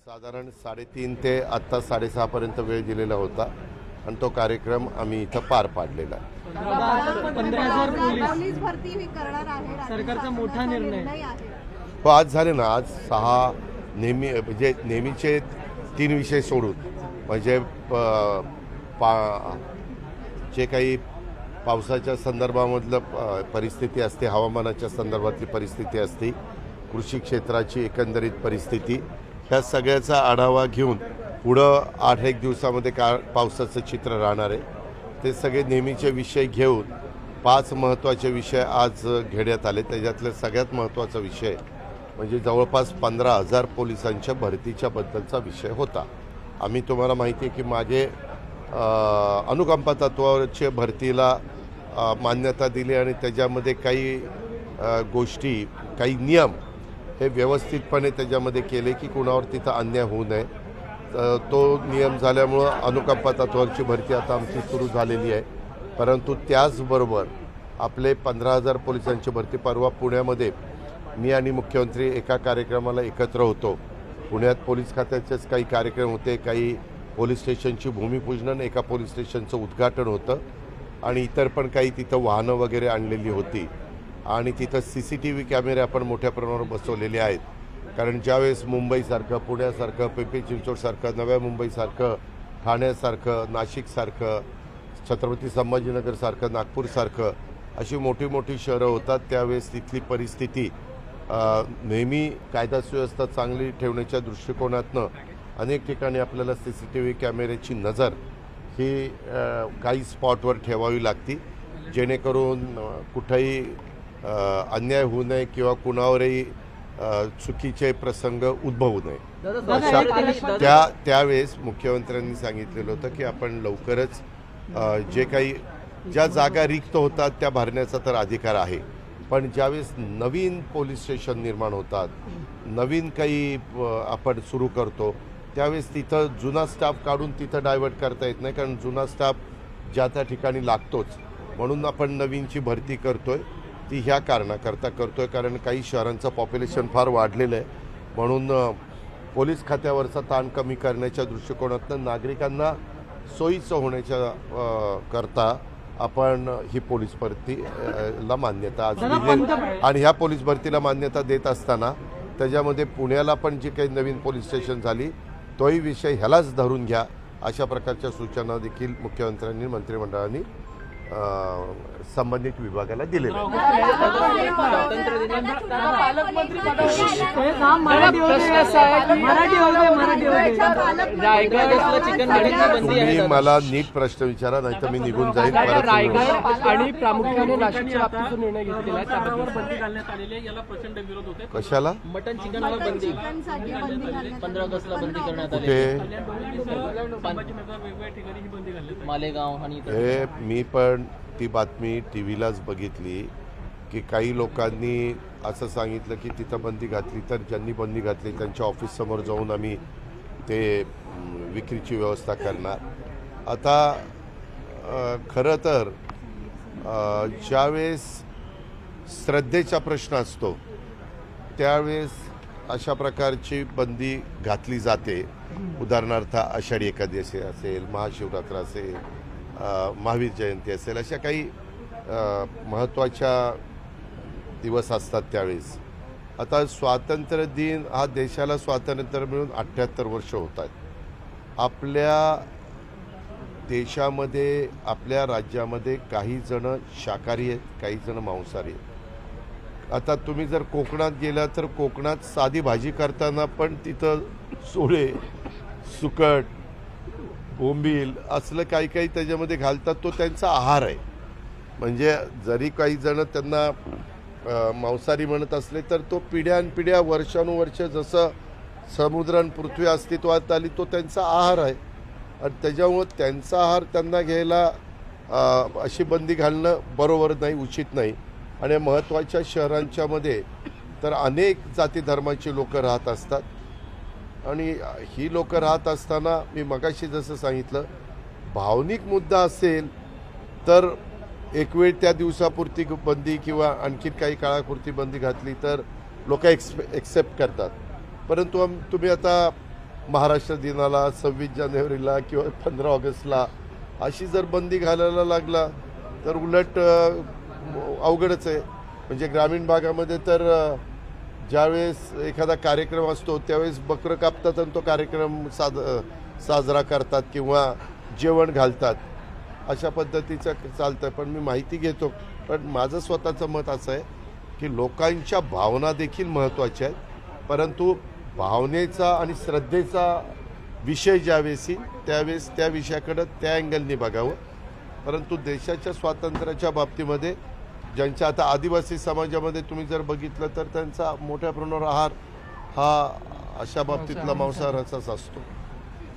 साधारण 3:30 ते आत्ता 6:30 पर्यंत वेळ दिलेला होता आणि तो कार्यक्रम आम्ही इथं पार पाडलेला आहे. 15,000 पोलीस भरती ही करणार आहे सरकारचा मोठा निर्णय आहे. हो, आज झाले ना, आज 6 नेहमीचे 3 विषय सोडून म्हणजे जे काही पावसाच्या संदर्भामधलं परिस्थिती असते, हवामानाच्या संदर्भातली परिस्थिती असते, कृषी क्षेत्राची एकंदरीत परिस्थिती, ह्या सगळ्याचा आढावा घेऊन पुढं 8-1 दिवसामध्ये पावसाचं चित्र राहणार आहे. ते सगळे नेहमीचे विषय घेऊन 5 महत्त्वाचे विषय आज घेण्यात आले. त्याच्यातले सगळ्यात महत्त्वाचा विषय म्हणजे जवळपास 15,000 पोलिसांच्या भरतीच्या बद्दलचा विषय होता. आम्ही तुम्हाला माहिती आहे की मागे अनुकंपा तत्वावरच्या भरतीला मान्यता दिली आणि त्याच्यामध्ये काही गोष्टी, काही नियम हे व्यवस्थितपणे त्याच्यामध्ये केले की कुणावर तिथं अन्याय होऊ नये. तो नियम झाल्यामुळं अनुकंपा तत्वावरची भरती आता आमची सुरू झालेली आहे. परंतु त्याचबरोबर आपले 15,000 पोलिसांची भरती, परवा पुण्यामध्ये मी आणि मुख्यमंत्री एका कार्यक्रमाला एकत्र होतो. पुण्यात पोलीस खात्याचेच काही कार्यक्रम होते, काही पोलीस स्टेशनची भूमिपूजन, एका पोलीस स्टेशनचं उद्घाटन होतं आणि इतर पण काही तिथं वाहनं वगैरे आणलेली होती आणि तिथं CCTV कॅमेरे आपण मोठ्या प्रमाणावर बसवलेले आहेत. कारण ज्यावेळेस मुंबईसारखं, पुण्यासारखं, पिंपरी चिंचवडसारखं, नव्या मुंबईसारखं, ठाण्यासारखं, नाशिकसारखं, छत्रपती संभाजीनगरसारखं, नागपूरसारखं अशी मोठी मोठी शहरं होतात, त्यावेळेस तिथली परिस्थिती नेहमी कायदा सुव्यवस्था चांगली ठेवण्याच्या दृष्टिकोनातनं अनेक ठिकाणी आपल्याला CCTV कॅमेऱ्याची नजर ही काही स्पॉटवर ठेवावी लागती, जेणेकरून कुठंही अन्याय होऊ नये किंवा कुणावरही चुकीचे प्रसंग उद्भवू नये. त्यावेळेस मुख्यमंत्र्यांनी सांगितलेलं होतं की आपण लवकरच ज्या जागा रिक्त होतात त्या भरण्याचा तर अधिकार आहे, पण ज्यावेळेस नवीन पोलीस स्टेशन निर्माण होतात, नवीन काही आपण सुरू करतो, त्यावेळेस तिथं जुना स्टाफ काढून तिथं डायव्हर्ट करता येत नाही. कारण जुना स्टाफ ज्या त्या ठिकाणी लागतोच, म्हणून आपण नवीनची भरती करतोय. ती ह्या कारणाकरता करतोय कारण काही शहरांचं पॉप्युलेशन फार वाढलेलं आहे, म्हणून पोलीस खात्यावरचा ताण कमी करण्याच्या दृष्टिकोनातून नागरिकांना सोयीचं होण्याच्या करता आपण ही पोलीस भरतीला मान्यता आज दिली. आणि ह्या पोलीस भरतीला मान्यता देत असताना त्याच्यामध्ये पुण्याला पण जी काही नवीन पोलीस स्टेशन झाली तोही विषय ह्यालाच धरून घ्या, अशा प्रकारच्या सूचना देखील मुख्यमंत्र्यांनी, मंत्रिमंडळाने संबंधित विभागाला दिलेल्या आहेत. तुम्ही मला नीट प्रश्न विचारा, नाही तर मी निघून जाईल. आणि प्रामुख्याने नाशिकच्या बाबतीत जो निर्णय घेतलेला आहे त्यावर बंदी घालण्यात आलेली आहे, याला प्रचंड विरोध होते. कशाला? मटन चिकनवर बंदी, 15 ऑगस्टला बंदी करण्यात आली. मालेगाव आणि हे मी पण ती बातमी TV-लाच बघितली की काही लोकांनी असं सांगितलं की तिथं बंदी घातली तर ज्यांनी बंदी घातली त्यांच्या ऑफिससमोर जाऊन आम्ही ते विक्रीची व्यवस्था करणार. आता खरं तर ज्यावेळेस श्रद्धेचा प्रश्न असतो त्यावेळेस अशा प्रकारची बंदी घातली जाते. उदाहरणार्थ आषाढी एकादशी असेल, महाशिवरात्र असेल, महावीर जयंती असेल, अशा काही महत्त्वाच्या दिवस असतात त्यावेळेस. आता स्वातंत्र्य दिन हा देशाला स्वातंत्र्य मिळून 78 वर्ष होत आहेत. आपल्या देशामध्ये, आपल्या राज्यामध्ये काही जण शाकाहारी आहेत, काही जण मांसाहारी आहेत. आता तुम्ही जर कोकणात गेला तर कोकणात साधी भाजी करताना पण तिथं सोळे, सुकट, बोंबील असलं काही काही त्याच्यामध्ये घालतात. तो त्यांचा आहार आहे. म्हणजे जरी काही जण त्यांना मांसाहारी म्हणत असले तर तो पिढ्यानपिढ्या, वर्षानुवर्ष जसं समुद्र आणि पृथ्वी अस्तित्वात आली तो त्यांचा आहार आहे. आणि त्याच्यामुळं त्यांचा आहार त्यांना घ्यायला अशी बंदी घालणं बरोबर नाही, उचित नाही. आणि महत्त्वाच्या शहरांच्यामध्ये तर अनेक जाती धर्माची लोकं राहत असतात आणि ही लोकं राहत असताना मी मगाशी जसं सांगितलं, भावनिक मुद्दा असेल तर एक वेळ त्या दिवसापुरती बंदी किंवा आणखी काही काळापुरती बंदी घातली तर लोक एक्सेप्ट करतात. परंतु तुम्ही आता महाराष्ट्र दिनाला 26 जानेवारीला किंवा 15 ऑगस्टला अशी जर बंदी घालायला लागला तर उलट अवघडच आहे. म्हणजे ग्रामीण भागामध्ये तर ज्यावेळेस एखादा कार्यक्रम असतो त्यावेळेस बकरं कापतात आणि तो कार्यक्रम साजरा करतात किंवा जेवण घालतात, अशा पद्धतीचं चालतं. पण मी माहिती घेतो. पण माझं स्वतःचं मत असं आहे की लोकांच्या भावना देखील महत्त्वाच्या आहेत, परंतु भावनेचा आणि श्रद्धेचा विषय ज्यावेळेस येईल त्यावेळेस त्या विषयाकडं त्या अँगलने बघावं. परंतु देशाच्या स्वातंत्र्याच्या बाबतीमध्ये ज्यांच्या आता आदिवासी समाजामध्ये तुम्ही जर बघितलं तर त्यांचा मोठ्या प्रमाणावर आहार हा अशा बाबतीतला मांसाहाराचाच असतो.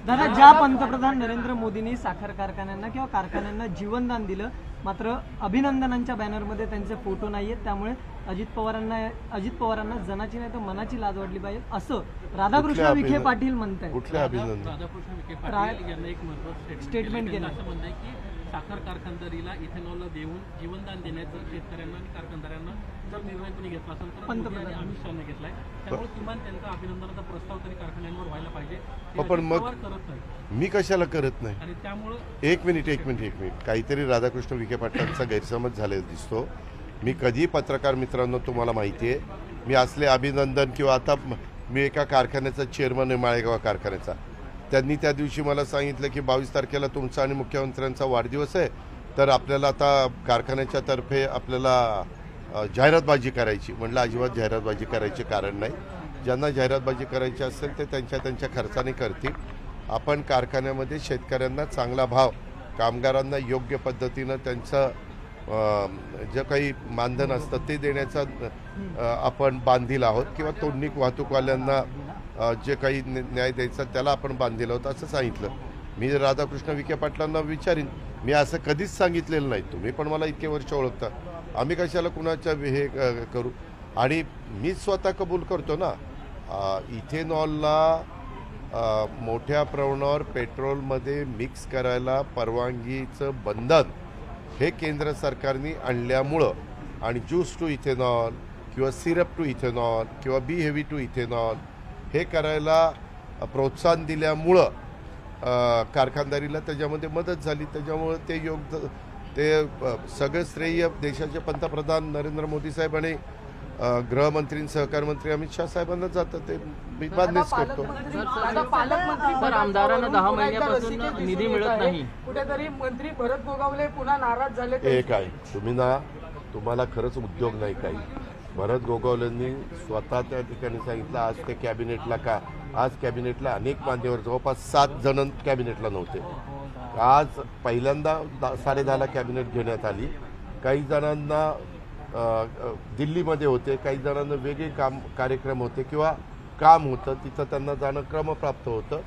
दादा, ज्या पंतप्रधान नरेंद्र मोदींनी साखर कारखान्यांना किंवा कारखान्यांना जीवनदान दिलं, मात्र अभिनंदनांच्या बॅनरमध्ये त्यांचे फोटो नाही आहेत, त्यामुळे अजित पवारांना जनाची नाही तर मनाची लाज वाटली पाहिजे असं राधाकृष्ण विखे पाटील म्हणतायत. कुठल्या अभिनंदन? राधाकृष्ण विखे पाटील यांना एक महत्त्वाचं स्टेटमेंट केलं. असं म्हणणं आहे की साखर कारखानदारीला इथेनॉलला देऊन जीवनदान देण्याचं शेतकऱ्यांना आणि कारखानदारांना जर निर्णय कोणी घेतला असेल तर मोदी आणि अमित शहाने घेतलाय. त्यामुळे किमान त्यांचा अभिनंदनाचा प्रस्ताव तरी कारखान्यांवर व्हायला पाहिजे. पण मग करत नाही मी कशाला करत नाही? आणि त्यामुळं एक मिनिट काहीतरी राधाकृष्ण विखे पाटलांचा गैरसमज झालेला दिसतो. मी कधी पत्रकार मित्रांनो तुम्हाला माहिती आहे मी असले अभिनंदन किंवा आता मी एका कारखान्याचा चेअरमन आहे माळेगाव कारखान्याचा. त्यांनी त्या दिवशी मला सांगितलं की 22 तारखेला तुमचा आणि मुख्यमंत्र्यांचा वाढदिवस आहे, तर आपल्याला आता कारखान्याच्या तर्फे आपल्याला जाहिरातबाजी करायची. म्हटलं अजिबात जाहिरातबाजी करायचे कारण नाही. ज्यांना जाहिरातबाजी करायची असेल ते त्यांच्या खर्चाने करतील. आपण कारखान्यामध्ये शेतकऱ्यांना चांगला भाव, कामगारांना योग्य पद्धतीनं त्यांचं जे काही मानधन असतं ते देण्याचा आपण बांधील आहोत किंवा तोडणी वाहतूकवाल्यांना जे काही न्याय द्यायचा त्याला आपण बांधील आहोत असं सांगितलं. मी राधाकृष्ण विखे पाटलांना विचारीन. मी असं कधीच सांगितलेलं नाही. तुम्ही पण मला इतके वर्ष ओळखता. आम्ही कशाला कुणाच्या हे करू? आणि मी स्वतः कबूल करतो ना, इथेनॉलला मोठ्या प्रमाणावर पेट्रोलमध्ये मिक्स करायला परवानगीचं बंधन हे केंद्र सरकारने आणल्यामुळं आणि ज्यूस टू इथेनॉल किंवा सिरप टू इथेनॉल किंवा बी हेवी टू इथेनॉल हे करायला प्रोत्साहन दिल्यामुळं कारखानदारीला त्याच्यामध्ये मदत झाली. त्याच्यामुळं ते सगळं श्रेय देशाचे पंतप्रधान नरेंद्र मोदी साहेब आणि गृहमंत्री सहकार मंत्री अमित शाह साहेबांना जातं. ते मी मान्यच करतो. सर, आमदारांना 10 महिन्यापासून निधी मिळत नाही. कुठेतरी मंत्री भरत गोगावले पुन्हा नाराज झाले. हे काय तुम्हाला खरंच उद्योग नाही काही. भरत गोगावलेंनी स्वतः त्या ठिकाणी सांगितलं आज ते कॅबिनेटला का, आज कॅबिनेटला अनेक मान्यवर जवळपास 7 जण कॅबिनेटला नव्हते. आज पहिल्यांदा 10:30ला कॅबिनेट घेण्यात आली. काही जणांना दिल्लीमध्ये होते, काही जणांना वेगळे कार्यक्रम होते किंवा काम होतं, तिथं त्यांना जाणं क्रमप्राप्त होतं.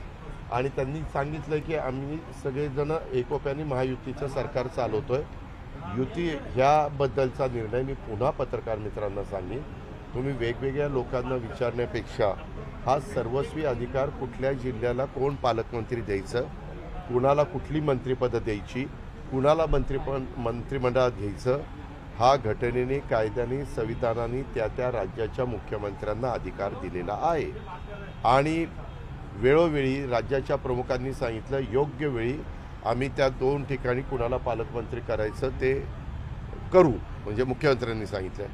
आणि त्यांनी सांगितलं की आम्ही सगळेजण एकोप्याने महायुतीचं सरकार चालवतोय. युती ह्याबद्दलचा निर्णय मी पुन्हा पत्रकार मित्रांना सांगेन. तुम्ही वेगवेगळ्या लोकांना विचारण्यापेक्षा हा सर्वस्वी अधिकार कुठल्या जिल्ह्याला कोण पालकमंत्री द्यायचं, कुणाला कुठली मंत्रिपदं द्यायची, कुणाला मंत्रिमंडळात घ्यायचं, हा घटनेने, कायद्याने, संविधानाने त्या राज्याच्या मुख्यमंत्र्यांना अधिकार दिलेला आहे. आणि वेळोवेळी राज्याच्या प्रमुखांनी सांगितलं योग्य वेळी आम्ही त्या 2 ठिकाणी कुणाला पालकमंत्री करायचं ते करू, म्हणजे मुख्यमंत्र्यांनी सांगितलं.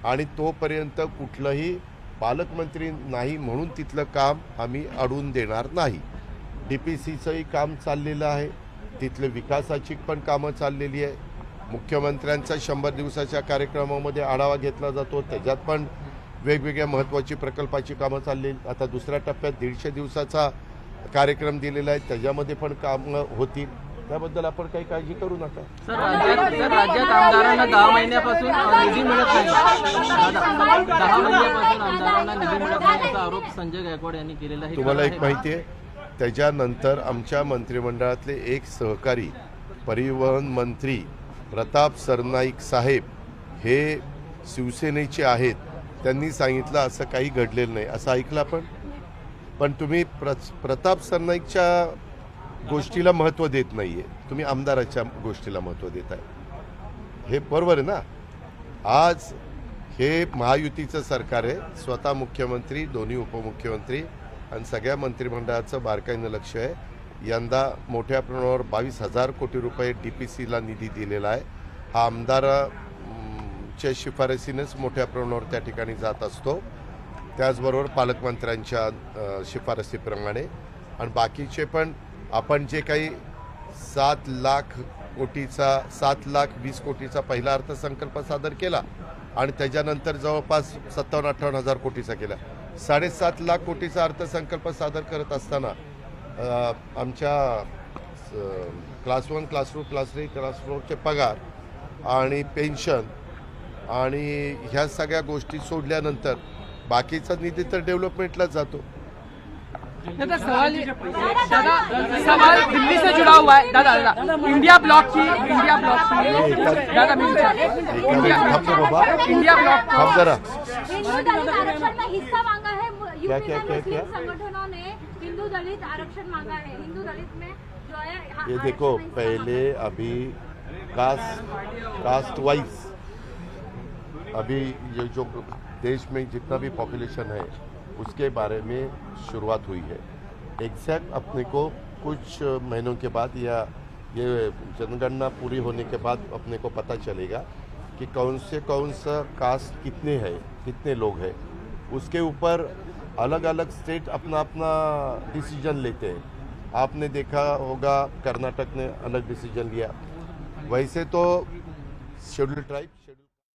आणि तोपर्यंत कुठलंही पालकमंत्री नाही म्हणून तिथलं काम आम्ही अडवून देणार नाही. DPCचंही काम चाललेलं आहे, तिथले विकासाची पण कामं चाललेली आहे. मुख्यमंत्र्यांचा 100 दिवसाच्या कार्यक्रमामध्ये आढावा घेतला जातो, त्याच्यात पण वेगवेगळ्या महत्त्वाची प्रकल्पाची कामं चालली. आता दुसऱ्या टप्प्यात 150 दिवसाचा कार्यक्रम दिलेला आहे, त्याच्यामध्ये पण कामं होतील. त्याबद्दल आपण काही काळजी करू नका. सर, राज्यात आमदारांना 10 महिन्यापासून निधी मिळत नाही. 10 महिन्यापासून आमदारांना निधी मिळत नाही असा आरोप संजय गायकवाड यांनी केलेला आहे. तुम्हाला एक माहिती आहे, त्याच्यानंतर आमच्या मंत्रिमंडळातले एक सहकारी परिवहन मंत्री प्रताप सरनाईक साहेब हे शिवसेनेचे आहेत. त्यांनी सांगितलं असं काही घडलेलं नाही असं ऐकलं आपण. पण तुम्ही प्रताप सरनाईकच्या गोष्टीला महत्त्व देत नाही आहे, तुम्ही आमदाराच्या गोष्टीला महत्त्व देत आहे. हे बरोबर आहे ना? आज हे महायुतीचं सरकार आहे. स्वतः मुख्यमंत्री, दोन्ही उपमुख्यमंत्री आणि सगळ्या मंत्रिमंडळाचं बारकाईनं लक्ष आहे. यंदा मोठ्या प्रमाणावर 22,000 कोटी रुपये DPCला निधी दिलेला आहे. हा आमदाराच्या शिफारसीनेच मोठ्या प्रमाणावर त्या ठिकाणी जात असतो, त्याचबरोबर पालकमंत्र्यांच्या शिफारसीप्रमाणे. आणि बाकीचे पण आपण जे काही 7,20 कोटीचा पहिला अर्थसंकल्प सादर केला आणि त्याच्यानंतर जवळपास 57-58 हजार कोटीचा केला. 7.5 लाख कोटीचा अर्थसंकल्प सादर करत असताना आमच्या क्लास 1, क्लास 2, क्लास 3, क्लास 4चे पगार आणि पेन्शन आणि ह्या सगळ्या गोष्टी सोडल्यानंतर बाकीचा निधी तर डेव्हलपमेंटलाच जातो. दादा सवाल दिल्ली से जुड़ा हुआ है। दादा इंडिया ब्लॉक की दादा मैं इंडिया ब्लॉक हम जरा हिंदू दलित आरक्षण में हिस्सा मांगा है। क्या, यूपी क्या, में क्या, मुस्लिम क्या? संगठनों ने हिंदू दलित आरक्षण मांगा है। हिंदू दलित में जो है ये देखो, आरक्षण में हिस्सा पहले अभी कास्ट वाइज अभी ये जो देश में जितना भी पॉपुलेशन है उसके बारे में शुरुआत हुई है. एग्जैक्ट अपने को कुछ महीनों के बाद या ये जनगणना पूरी होने के बाद अपने को पता चलेगा कि कौन सा कास्ट कितने हैं, कितने लोग हैं. उसके ऊपर अलग अलग स्टेट अपना अपना डिसीजन लेते हैं. आपने देखा होगा कर्नाटक ने अलग डिसीजन लिया. वैसे तो शेड्यूल ट्राइब